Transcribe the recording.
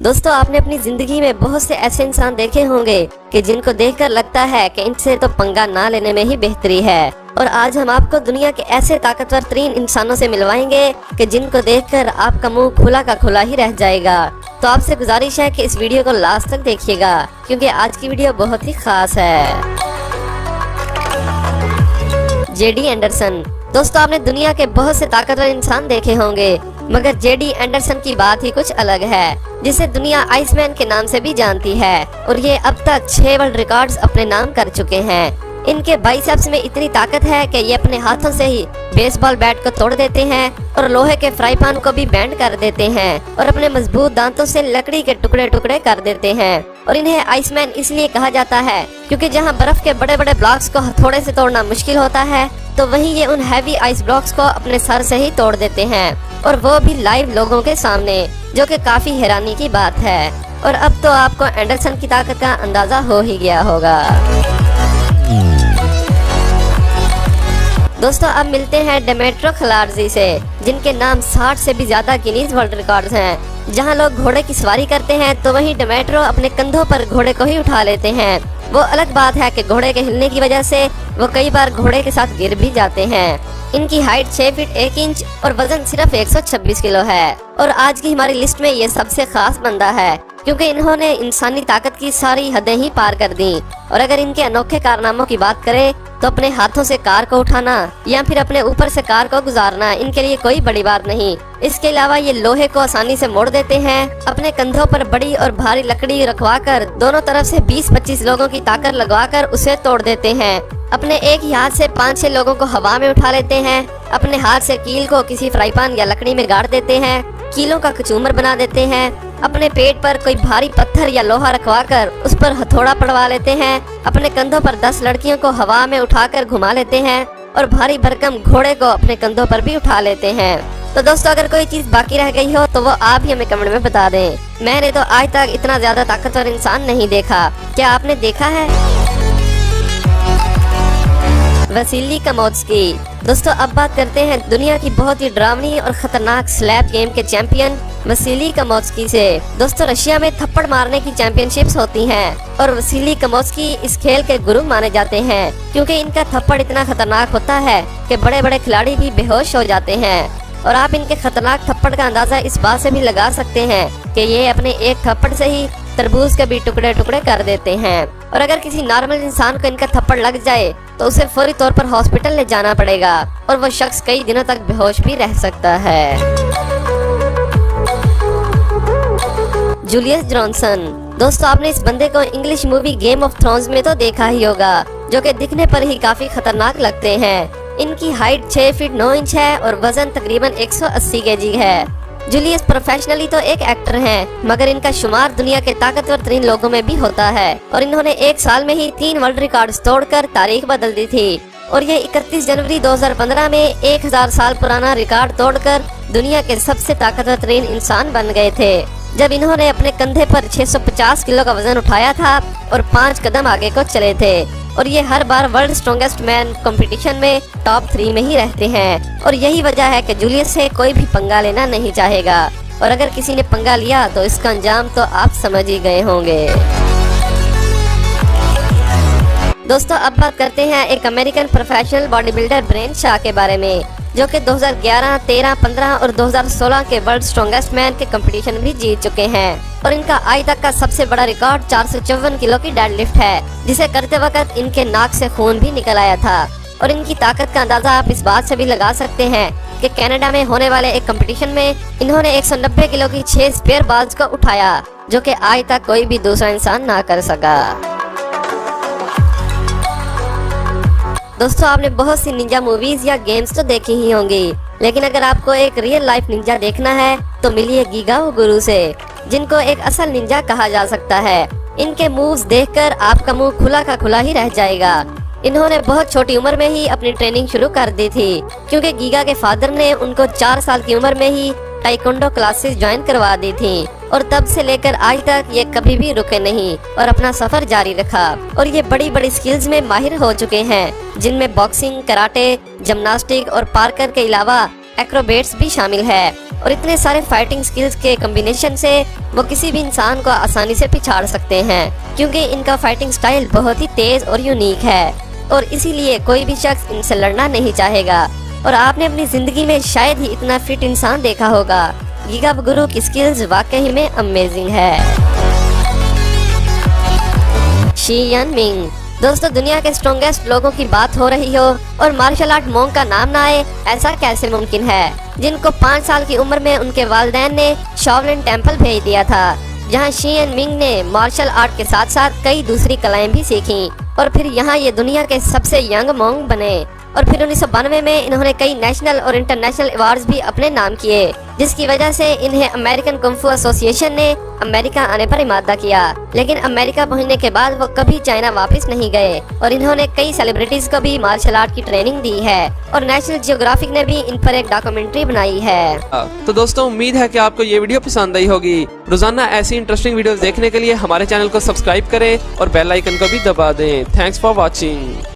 दोस्तों आपने अपनी जिंदगी में बहुत से ऐसे इंसान देखे होंगे कि जिनको देखकर लगता है कि इनसे तो पंगा ना लेने में ही बेहतरी है। और आज हम आपको दुनिया के ऐसे ताकतवर तरीन इंसानों से मिलवाएंगे कि जिनको देखकर आपका मुंह खुला का खुला ही रह जाएगा। तो आपसे गुजारिश है कि इस वीडियो को लास्ट तक देखिएगा, क्योंकि आज की वीडियो बहुत ही खास है। JD Anderson. दोस्तों आपने दुनिया के बहुत से ताकतवर इंसान देखे होंगे, मगर जेडी एंडरसन की बात ही कुछ अलग है, जिसे दुनिया आइसमैन के नाम से भी जानती है। और ये अब तक 6 वर्ल्ड रिकॉर्ड्स अपने नाम कर चुके हैं। इनके बाइसेप्स में इतनी ताकत है कि ये अपने हाथों से ही बेसबॉल बैट को तोड़ देते हैं और लोहे के फ्राई पैन को भी बेंड कर देते हैं और अपने मजबूत दांतों से लकड़ी के टुकड़े टुकड़े कर देते हैं। और इन्हें आइसमैन इसलिए कहा जाता है क्योंकि जहां बर्फ के बड़े बड़े ब्लॉक्स को हथौड़े से तोड़ना मुश्किल होता है, तो वहीं ये उन हैवी आइस ब्लॉक्स को अपने सर से ही तोड़ देते हैं, और वो भी लाइव लोगों के सामने, जो कि काफी हैरानी की बात है। और अब तो आपको एंडरसन की ताकत का अंदाजा हो ही गया होगा। दोस्तों अब मिलते हैं डेमेट्रो खिलाड़ी से, जिनके नाम 60 से भी ज्यादा गिनीज वर्ल्ड रिकॉर्ड्स हैं। जहां लोग घोड़े की सवारी करते हैं, तो वहीं डेमेट्रो अपने कंधों पर घोड़े को ही उठा लेते हैं। वो अलग बात है कि घोड़े के हिलने की वजह से वो कई बार घोड़े के साथ गिर भी जाते हैं। इनकी हाइट 6 फीट 1 इंच और वजन सिर्फ 126 किलो है। और आज की हमारी लिस्ट में ये सबसे खास बंदा है, क्योंकि इन्होंने इंसानी ताकत की सारी हदें ही पार कर दी। और अगर इनके अनोखे कारनामों की बात करें, तो अपने हाथों से कार को उठाना या फिर अपने ऊपर से कार को गुजारना इनके लिए कोई बड़ी बात नहीं। इसके अलावा ये लोहे को आसानी से मोड़ देते हैं। अपने कंधों पर बड़ी और भारी लकड़ी रखवाकर दोनों तरफ से 20-25 लोगों की ताकत लगवाकर उसे तोड़ देते हैं। अपने एक ही हाथ से 5-6 लोगों को हवा में उठा लेते हैं। अपने हाथ से कील को किसी फ्राई पैन या लकड़ी में गाड़ देते हैं। कीलों का कचूमर बना देते हैं। अपने पेट पर कोई भारी पत्थर या लोहा रखवाकर उस पर हथौड़ा पड़वा लेते हैं। अपने कंधों पर 10 लड़कियों को हवा में उठाकर घुमा लेते हैं और भारी भरकम घोड़े को अपने कंधों पर भी उठा लेते हैं। तो दोस्तों अगर कोई चीज बाकी रह गई हो तो वो आप ही हमें कमेंट में बता दें। मैंने तो आज तक इतना ज्यादा ताकतवर इंसान नहीं देखा। क्या आपने देखा है? वसीली कमोत्स्की। दोस्तों अब बात करते हैं दुनिया की बहुत ही डरावनी और खतरनाक स्लैप गेम के चैंपियन वसीली कमोत्स्की से। दोस्तों रशिया में थप्पड़ मारने की चैंपियनशिप्स होती हैं और वसीली कमोत्स्की इस खेल के गुरु माने जाते हैं, क्योंकि इनका थप्पड़ इतना खतरनाक होता है कि बड़े बड़े खिलाड़ी भी बेहोश हो जाते हैं। और आप इनके खतरनाक थप्पड़ का अंदाजा इस बात से भी लगा सकते हैं कि ये अपने एक थप्पड़ से ही तरबूज के भी टुकड़े टुकड़े कर देते हैं। और अगर किसी नॉर्मल इंसान को इनका थप्पड़ लग जाए तो उसे फौरी तौर पर हॉस्पिटल ले जाना पड़ेगा और वो शख्स कई दिनों तक बेहोश भी रह सकता है। Julius Johnson. दोस्तों आपने इस बंदे को English movie game of thrones में तो देखा ही होगा, जो कि दिखने पर ही काफी खतरनाक लगते हैं। इनकी हाइट 6 फीट 9 इंच है और वजन तकरीबन 180 केजी है। जूलियस प्रोफेशनली तो एक एक्टर हैं, मगर इनका शुमार दुनिया के ताकतवर तरीन लोगों में भी होता है। और इन्होंने 1 साल में ही 3 वर्ल्ड रिकॉर्ड्स तोड़कर तारीख बदल दी थी। और ये 31 जनवरी 2015 में 1000 साल पुराना रिकॉर्ड तोड़कर दुनिया के सबसे ताकतवर तरीन इंसान बन गए थे, जब इन्होंने अपने कंधे पर 650 किलो का वजन उठाया था और 5 कदम आगे को चले थे। और ये हर बार वर्ल्ड स्ट्रॉन्गेस्ट मैन कंपटीशन में टॉप 3 में ही रहते हैं। और यही वजह है कि जूलियस से कोई भी पंगा लेना नहीं चाहेगा, और अगर किसी ने पंगा लिया तो इसका अंजाम तो आप समझ ही गए होंगे। दोस्तों अब बात करते हैं एक American professional body builder brain Shaw के बारे में, जो कि 2011, 13, 15 और 2016 के वर्ल्ड स्ट्रॉन्गेस्ट मैन के कंपटीशन भी जीत चुके हैं। और इनका आज तक का सबसे बड़ा रिकॉर्ड 454 किलो की डेडलिफ्ट है, जिसे करते वक्त इनके नाक से खून भी निकल आया था। और इनकी ताकत का अंदाजा आप इस बात से भी लगा सकते हैं कि कनाडा में होने वाले एक कंपटीशन में इन्होंने 190 किलो की 6 स्पेयर बाल्स को उठाया, जो कि आज तक कोई भी दूसरा इंसान ना कर सका। दोस्तों आपने बहुत सी निंजा मूवीज या गेम्स तो देखी ही होंगी, लेकिन अगर आपको एक रियल लाइफ निंजा देखना है तो मिलिए गीगाओ गुरु से, जिनको एक असल निंजा कहा जा सकता है। इनके मूव्स देखकर आपका मुंह खुला का खुला ही रह जाएगा। इन्होंने बहुत छोटी उम्र में ही अपनी ट्रेनिंग शुरू कर दी थी, क्योंकि गीगा के फादर ने उनको 4 साल की उम्र में ही टाइकोंडो क्लासेस ज्वाइन करवा दी थी। और तब से लेकर आज तक ये कभी भी रुके नहीं और अपना सफर जारी रखा। और ये बड़ी बड़ी स्किल्स में माहिर हो चुके हैं, जिनमें बॉक्सिंग, कराटे, जिम्नास्टिक और पार्कर के अलावा एक्रोबेट्स भी शामिल है। और इतने सारे फाइटिंग स्किल्स के कॉम्बिनेशन से वो किसी भी इंसान को आसानी से पिछाड़ सकते हैं, क्योंकि इनका फाइटिंग स्टाइल बहुत ही तेज और यूनिक है और इसीलिए कोई भी शख्स इनसे लड़ना नहीं चाहेगा। और आपने अपनी जिंदगी में शायद ही इतना फिट इंसान देखा होगा। गिगा गुरु की स्किल्स वाकई में अमेजिंग है। She N Ming. दोस्तों, दुनिया के स्ट्रॉन्गेस्ट लोगों की बात हो रही हो और मार्शल आर्ट मोंग का नाम ना आए, ऐसा कैसे मुमकिन है? जिनको 5 साल की उम्र में उनके वालिदैन ने शाओलिन टेम्पल भेज दिया था, जहां शी यन मिंग ने मार्शल आर्ट के साथ साथ कई दूसरी कलाएं भी सीखी और फिर यहाँ ये दुनिया के सबसे यंग मोंग बने। और फिर 1992 में इन्होंने कई नेशनल और इंटरनेशनल अवार्ड्स भी अपने नाम किए, जिसकी वजह से इन्हें अमेरिकन कुंफू एसोसिएशन ने अमेरिका आने पर इमादा किया। लेकिन अमेरिका पहुंचने के बाद वो कभी चाइना वापस नहीं गए और इन्होंने कई सेलिब्रिटीज को भी मार्शल आर्ट की ट्रेनिंग दी है और नेशनल जियोग्राफिक ने भी इन पर एक डॉक्यूमेंट्री बनाई है। तो दोस्तों, उम्मीद है कि आपको ये वीडियो पसंद आई होगी। रोजाना ऐसी इंटरेस्टिंग वीडियोस देखने के लिए हमारे चैनल को सब्सक्राइब करें और बेल आइकन को भी दबा दें। Thanks for watching.